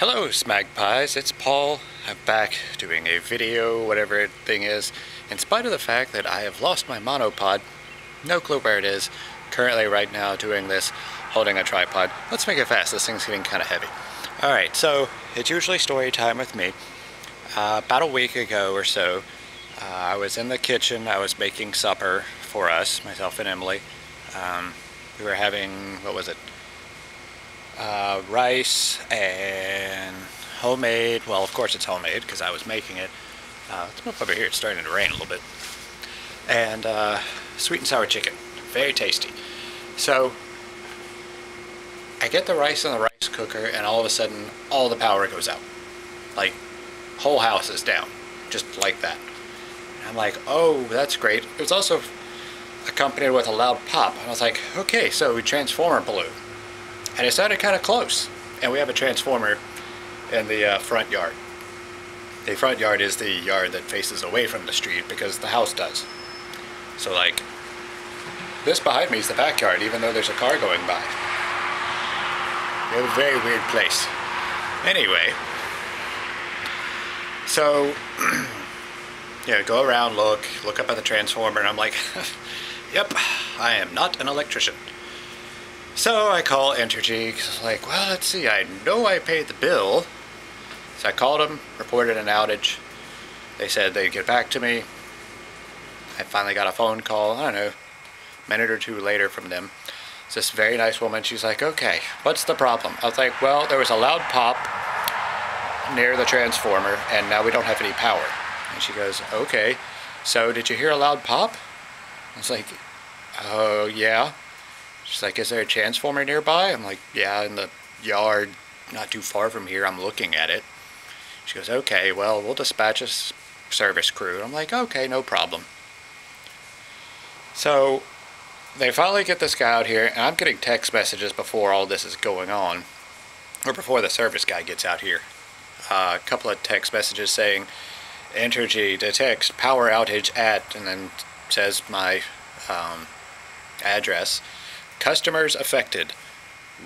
Hello Smagpies, it's Paul. I'm back doing a video, whatever it thing is, in spite of the fact that I have lost my monopod. No clue where it is. Currently right now doing this, holding a tripod. Let's make it fast, this thing's getting kind of heavy. Alright, so it's usually story time with me. About a week ago or so, I was in the kitchen, I was making supper for us, myself and Emily. We were having, what was it? Rice and homemade, well of course it's homemade because I was making it. Let's move over here, it's starting to rain a little bit. And sweet and sour chicken, very tasty. So I get the rice in the rice cooker and all of a sudden all the power goes out. Like, whole house is down, just like that. And I'm like, oh, that's great. It was also accompanied with a loud pop. And I was like, okay, so transformer blew. And it sounded kind of close. And we have a transformer in the front yard. The front yard is the yard that faces away from the street because the house does. So like, this behind me is the backyard, even though there's a car going by. We have a very weird place. Anyway, so, yeah, go around, look up at the transformer, and I'm like, yep, I am not an electrician. So I call Entergy, because I was like, well, let's see, I know I paid the bill. So I called them, reported an outage. They said they'd get back to me. I finally got a phone call, I don't know, a minute or two later from them. It's this very nice woman, she's like, okay, what's the problem? I was like, well, there was a loud pop near the transformer, and now we don't have any power. And she goes, okay, so did you hear a loud pop? I was like, oh, yeah. She's like, is there a transformer nearby? I'm like, yeah, in the yard, not too far from here. I'm looking at it. She goes, okay, well, we'll dispatch a service crew. And I'm like, okay, no problem. So they finally get this guy out here, and I'm getting text messages before all this is going on, or before the service guy gets out here. A couple of text messages saying, Entergy detects power outage at, and then says my address. Customers affected,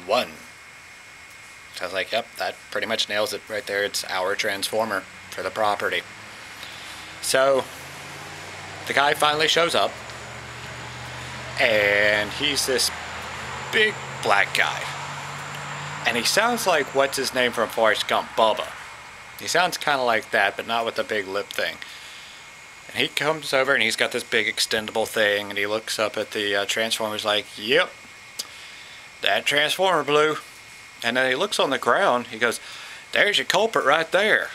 1. So I was like, yep, that pretty much nails it right there. It's our transformer for the property. So the guy finally shows up, and he's this big black guy. And he sounds like, what's his name from Forrest Gump, Bubba. He sounds kind of like that, but not with the big lip thing. And he comes over and he's got this big extendable thing, and he looks up at the transformer. He's like, yep, that transformer blew. And then he looks on the ground. He goes, there's your culprit right there.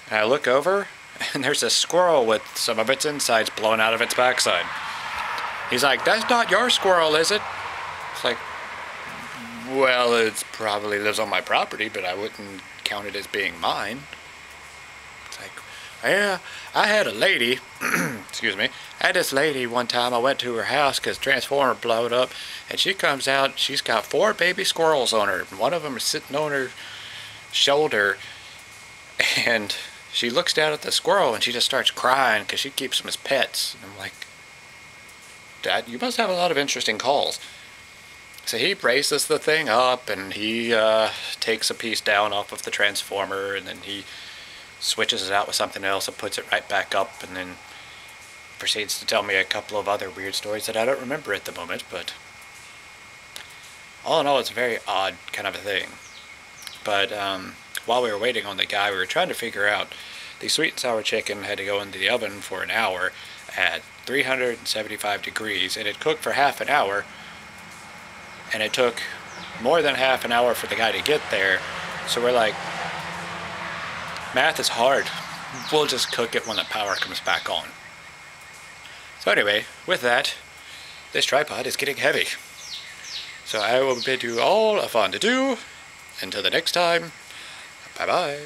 And I look over, and there's a squirrel with some of its insides blown out of its backside. He's like, that's not your squirrel, is it? It's like, well, it probably lives on my property, but I wouldn't count it as being mine. It's like, yeah, I had a lady, excuse me, I had this lady one time, I went to her house because transformer blowed up, and she comes out, she's got 4 baby squirrels on her, and one of them is sitting on her shoulder, and she looks down at the squirrel, and she just starts crying because she keeps them as pets. And I'm like, Dad, you must have a lot of interesting calls. So he raises the thing up, and he takes a piece down off of the transformer, and then he switches it out with something else and puts it right back up, and then proceeds to tell me a couple of other weird stories that I don't remember at the moment, but all in all, it's a very odd kind of a thing. But while we were waiting on the guy, we were trying to figure out, the sweet and sour chicken had to go into the oven for an hour at 375 degrees, and it cooked for half an hour, and it took more than half an hour for the guy to get there. So we're like, math is hard. We'll just cook it when the power comes back on. So anyway, with that, this tripod is getting heavy. So I will bid you all a fond adieu. Until the next time, bye-bye.